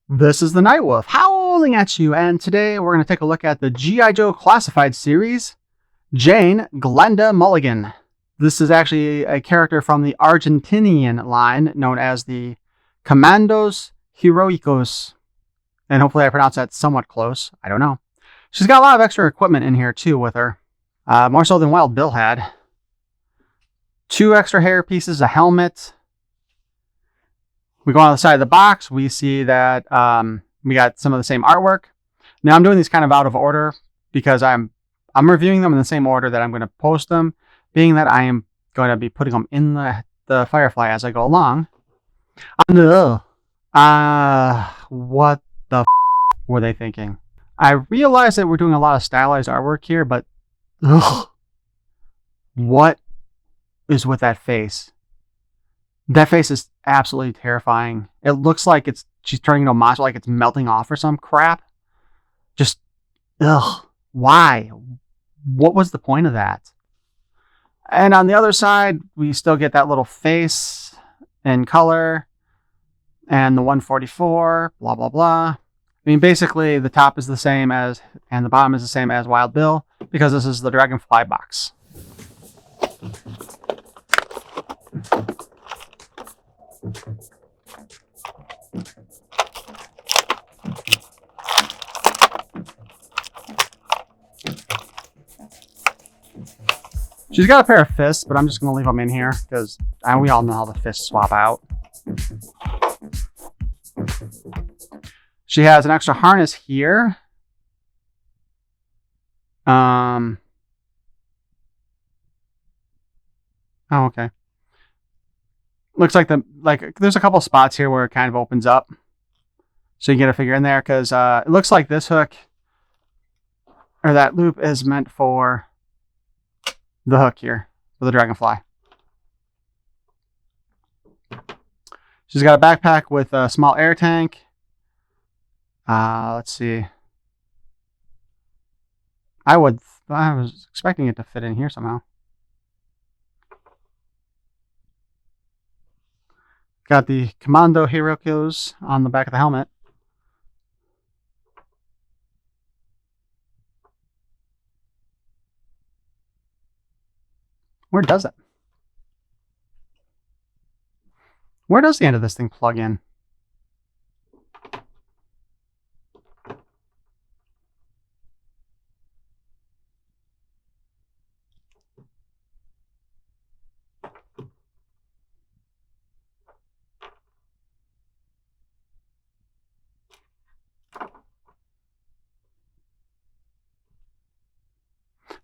This is the Night Wolf howling at you, and today we're going to take a look at the G.I. Joe Classified series, Jane Glenda Mullighan. This is actually a character from the Argentinian line known as the Comandos Heroicos, and hopefully I pronounced that somewhat close. I don't know. She's got a lot of extra equipment in here too with her, more so than Wild Bill had. 2 extra hair pieces, a helmet. We go on the side of the box, we see that we got some of the same artwork. Now I'm doing these kind of out of order because I'm reviewing them in the same order that I'm going to post them, being that I am going to be putting them in the Firefly as I go along. What the were they thinking? I realize that we're doing a lot of stylized artwork here, but what is with that face? That face is absolutely terrifying. It looks like she's turning into a monster, like it's melting off or some crap. Just, why? What was the point of that? And on the other side, we still get that little face in color and the 144, blah, blah, blah. I mean, basically, the top is the same as, and the bottom is the same as Wild Bill, because this is the Dragonfly box. She's got a pair of fists, but I'm just going to leave them in here because we all know how the fists swap out. She has an extra harness here. Oh, okay. Looks like there's a couple spots here where it kind of opens up, so you get a figure in there because it looks like this hook or that loop is meant for the hook here for the Dragonfly. She's got a backpack with a small air tank. Let's see. I was expecting it to fit in here somehow. Got the Commando Heroicos on the back of the helmet. Where does it? Where does the end of this thing plug in?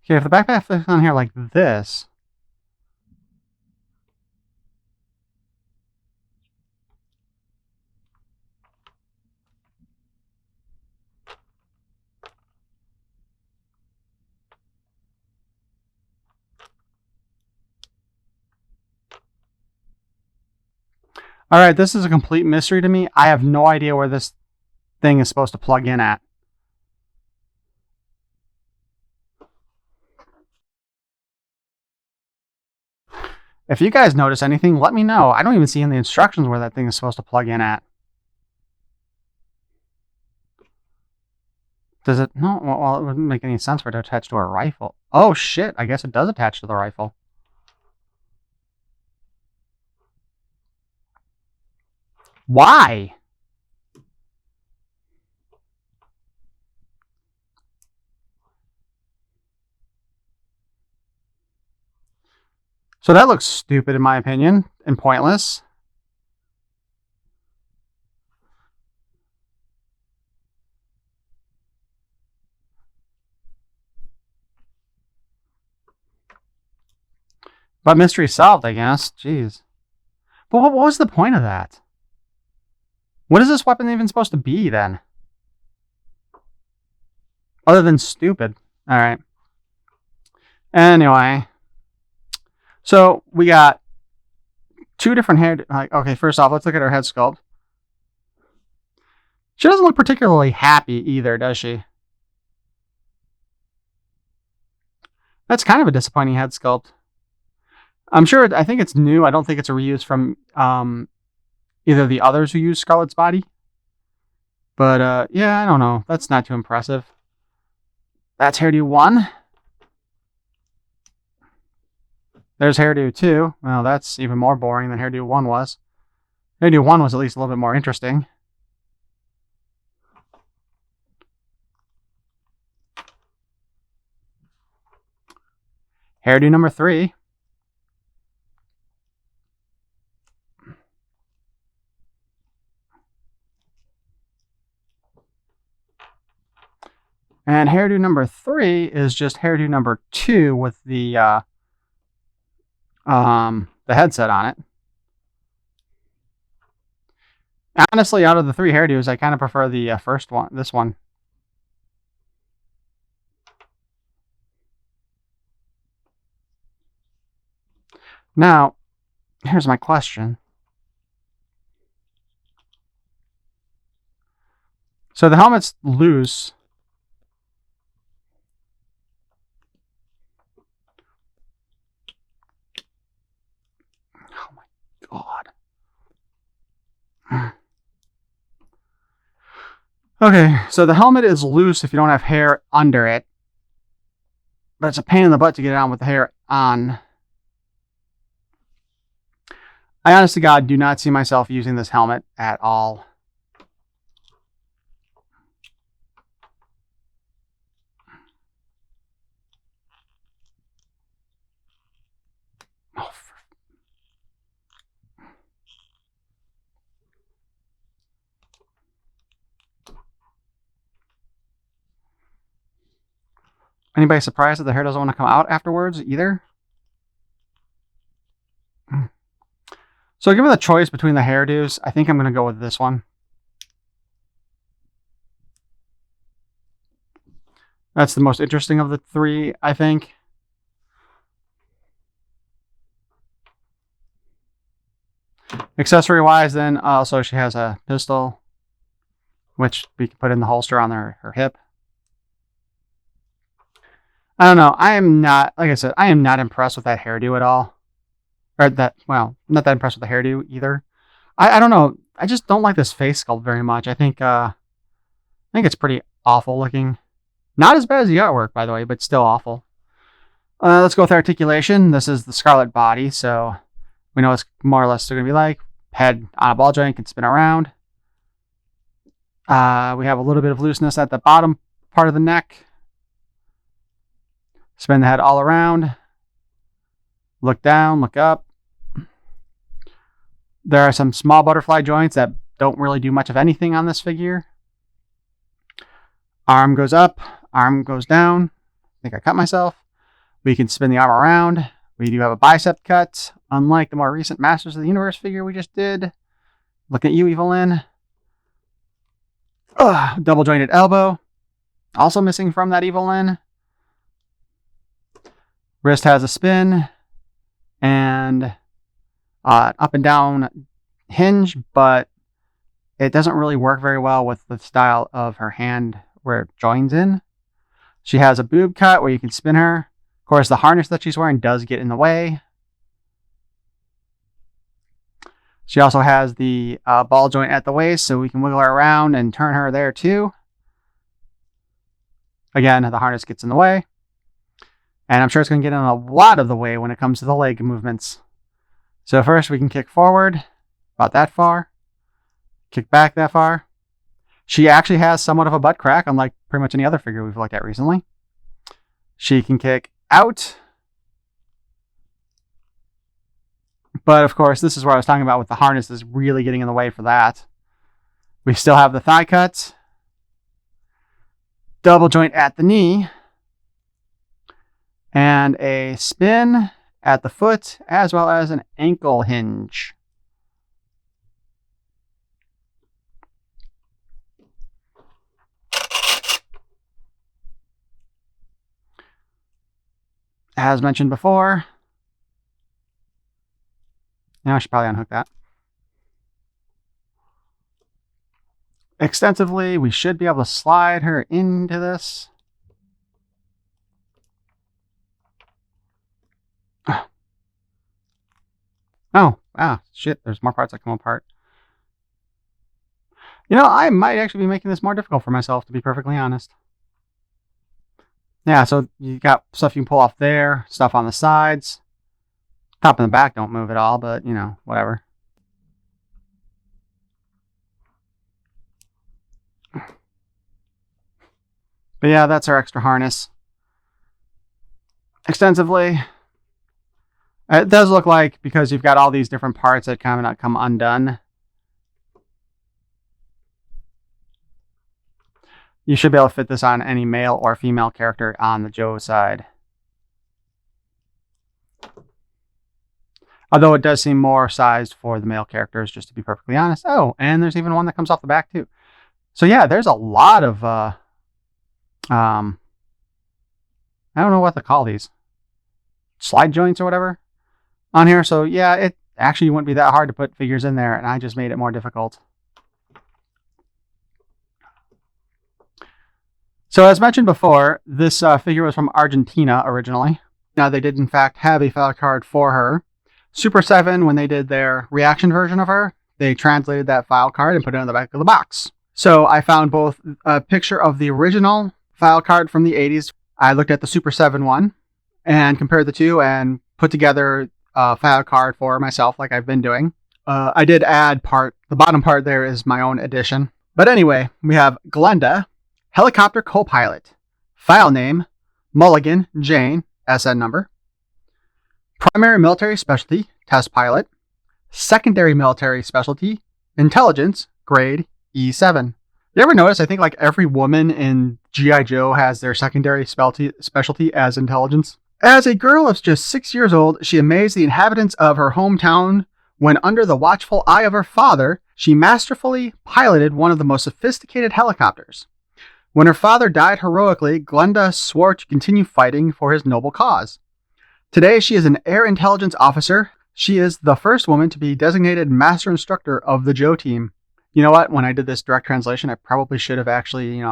Okay, if the backpack fits on here like this, all right, this is a complete mystery to me. I have no idea where this thing is supposed to plug in at. If you guys notice anything, let me know. I don't even see in the instructions where that thing is supposed to plug in at. Does it? No, well, it wouldn't make any sense for it to attach to a rifle. Oh, shit. I guess it does attach to the rifle. Why? So that looks stupid in my opinion and pointless. But mystery solved, I guess. Jeez. But what was the point of that? What is this weapon even supposed to be then? Other than stupid. Alright. Anyway. So we got 2 different hair. Okay, first off, let's look at her head sculpt. She doesn't look particularly happy either, does she? That's kind of a disappointing head sculpt. I'm sure, I think it's new. I don't think it's a reuse from either the others who use Scarlet's body. But yeah, I don't know. That's not too impressive. That's hairdo 1. There's hairdo 2. Well, that's even more boring than hairdo 1 was. Hairdo 1 was at least a little bit more interesting. Hairdo number 3. And hairdo number 3 is just hairdo number 2 with the headset on it. Honestly, out of the 3 hairdos, I kind of prefer the first one, this one. Now, here's my question. So the helmet's loose. Oh my god. Okay, so the helmet is loose if you don't have hair under it. But it's a pain in the butt to get it on with the hair on. I honest to God do not see myself using this helmet at all. Anybody surprised that the hair doesn't want to come out afterwards either? So given the choice between the hairdos, I think I'm going to go with this one. That's the most interesting of the 3, I think. Accessory-wise, then, also she has a pistol, which we can put in the holster on her hip. I don't know. I am not, like I said, I am not impressed with that hairdo at all. Or that, well, not that impressed with the hairdo either. I don't know. I just don't like this face sculpt very much. I think it's pretty awful looking. Not as bad as the artwork, by the way, but still awful. Let's go with articulation. This is the Scarlet body, so we know it's more or less going to be like. Head on a ball joint, can spin around. We have a little bit of looseness at the bottom part of the neck. Spin the head all around. Look down, look up. There are some small butterfly joints that don't really do much of anything on this figure. Arm goes up, arm goes down. I think I cut myself. We can spin the arm around. We do have a bicep cut, unlike the more recent Masters of the Universe figure we just did. Looking at you, Evelyn. Double jointed elbow. Also missing from that Evelyn. Wrist has a spin and up and down hinge, but it doesn't really work very well with the style of her hand where it joins in. She has a boob cut where you can spin her. Of course, the harness that she's wearing does get in the way. She also has the ball joint at the waist, so we can wiggle her around and turn her there too. Again, the harness gets in the way. And I'm sure it's going to get in a lot of the way when it comes to the leg movements. So first we can kick forward about that far. Kick back that far. She actually has somewhat of a butt crack, unlike pretty much any other figure we've looked at recently. She can kick out. But of course, this is where I was talking about with the harness is really getting in the way for that. We still have the thigh cut. Double joint at the knee. And a spin at the foot, as well as an ankle hinge. As mentioned before. Now I should probably unhook that. Extensively, we should be able to slide her into this. Oh, shit, there's more parts that come apart. You know, I might actually be making this more difficult for myself, to be perfectly honest. Yeah, so you got stuff you can pull off there, stuff on the sides. Top and the back don't move at all, but, you know, whatever. But yeah, that's our extra harness. Extensively, it does look like, because you've got all these different parts that kind of come undone, you should be able to fit this on any male or female character on the Joe side. Although it does seem more sized for the male characters, just to be perfectly honest. Oh, and there's even one that comes off the back too. So yeah, there's a lot of I don't know what to call these, slide joints or whatever on here. So yeah, it actually wouldn't be that hard to put figures in there, and I just made it more difficult. So as mentioned before, this figure was from Argentina originally. Now they did in fact have a file card for her. Super 7, when they did their reaction version of her, they translated that file card and put it on the back of the box. So I found both a picture of the original file card from the 80s. I looked at the Super 7 one and compared the two and put together a file card for myself like I've been doing. I did add the bottom part there is my own addition. But anyway, we have Glenda, helicopter co-pilot. File name, Mullighan, Jane, SN number. Primary military specialty, test pilot. Secondary military specialty, intelligence, grade E7. You ever notice, I think like every woman in G.I. Joe has their secondary specialty as intelligence? As a girl of just 6 years old, she amazed the inhabitants of her hometown when, under the watchful eye of her father, she masterfully piloted one of the most sophisticated helicopters. When her father died heroically, Glenda swore to continue fighting for his noble cause. Today, she is an air intelligence officer. She is the first woman to be designated master instructor of the Joe team. You know what? When I did this direct translation, I probably should have actually,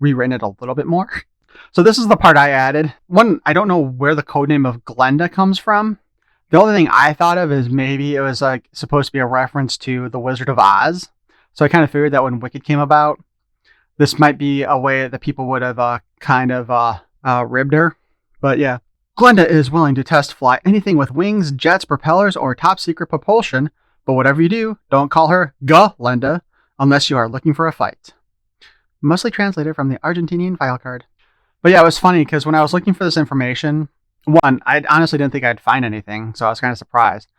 rewritten it a little bit more. So this is the part I added. One, I don't know where the codename of Glenda comes from. The only thing I thought of is maybe it was like supposed to be a reference to The Wizard of Oz. So I kind of figured that when Wicked came about, this might be a way that people would have ribbed her. But yeah. Glenda is willing to test fly anything with wings, jets, propellers, or top secret propulsion, but whatever you do, don't call her Glenda unless you are looking for a fight. Mostly translated from the Argentinian file card. But yeah, it was funny because when I was looking for this information, one, I honestly didn't think I'd find anything, so I was kind of surprised.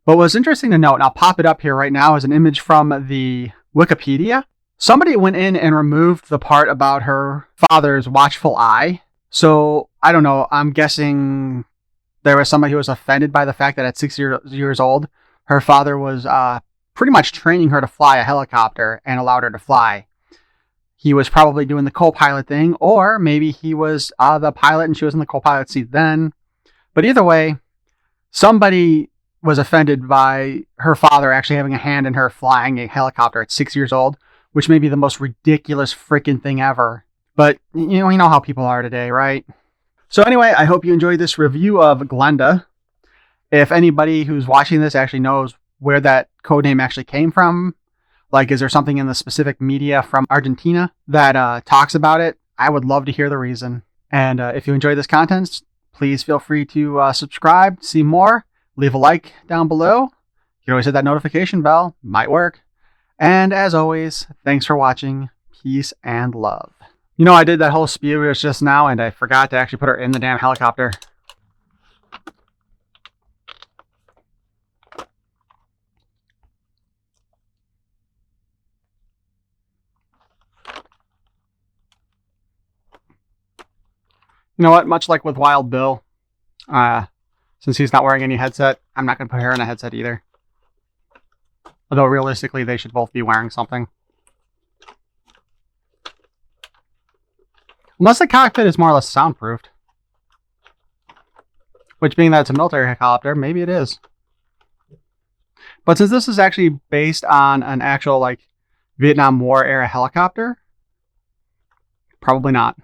But what's interesting to note, and I'll pop it up here right now, is an image from the Wikipedia. Somebody went in and removed the part about her father's watchful eye. So, I don't know, I'm guessing there was somebody who was offended by the fact that at 6 years old, her father was pretty much training her to fly a helicopter and allowed her to fly. He was probably doing the co-pilot thing, or maybe he was the pilot and she was in the co-pilot seat then. But either way, somebody was offended by her father actually having a hand in her flying a helicopter at 6 years old, which may be the most ridiculous freaking thing ever. But, you know how people are today, right? So anyway, I hope you enjoyed this review of Glenda. If anybody who's watching this actually knows where that codename actually came from, like is there something in the specific media from Argentina that talks about it, I would love to hear the reason. And if you enjoy this content, please feel free to subscribe to see more. Leave a like down below. You can always hit that notification bell. Might work. And as always, thanks for watching. Peace and love. You know, I did that whole spiel just now, and I forgot to actually put her in the damn helicopter. You know what? Much like with Wild Bill, since he's not wearing any headset, I'm not going to put her in a headset either. Although realistically, they should both be wearing something. Unless the cockpit is more or less soundproofed. Which, being that it's a military helicopter, maybe it is. But since this is actually based on an actual, like, Vietnam War era helicopter, probably not.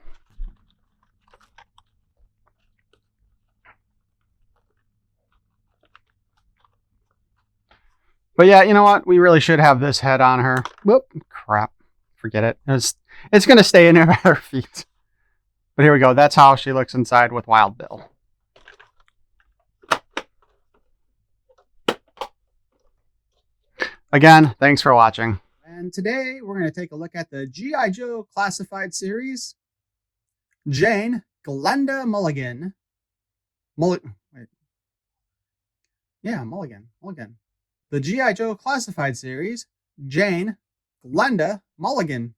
But yeah, you know what? We really should have this head on her. Whoop, crap. Forget it. It's going to stay in her feet. But here we go. That's how she looks inside with Wild Bill. Again, thanks for watching. And today we're going to take a look at the G.I. Joe Classified Series. Jane, Glenda Mullighan. Mullighan. The G.I. Joe Classified Series. Jane, Glenda Mullighan.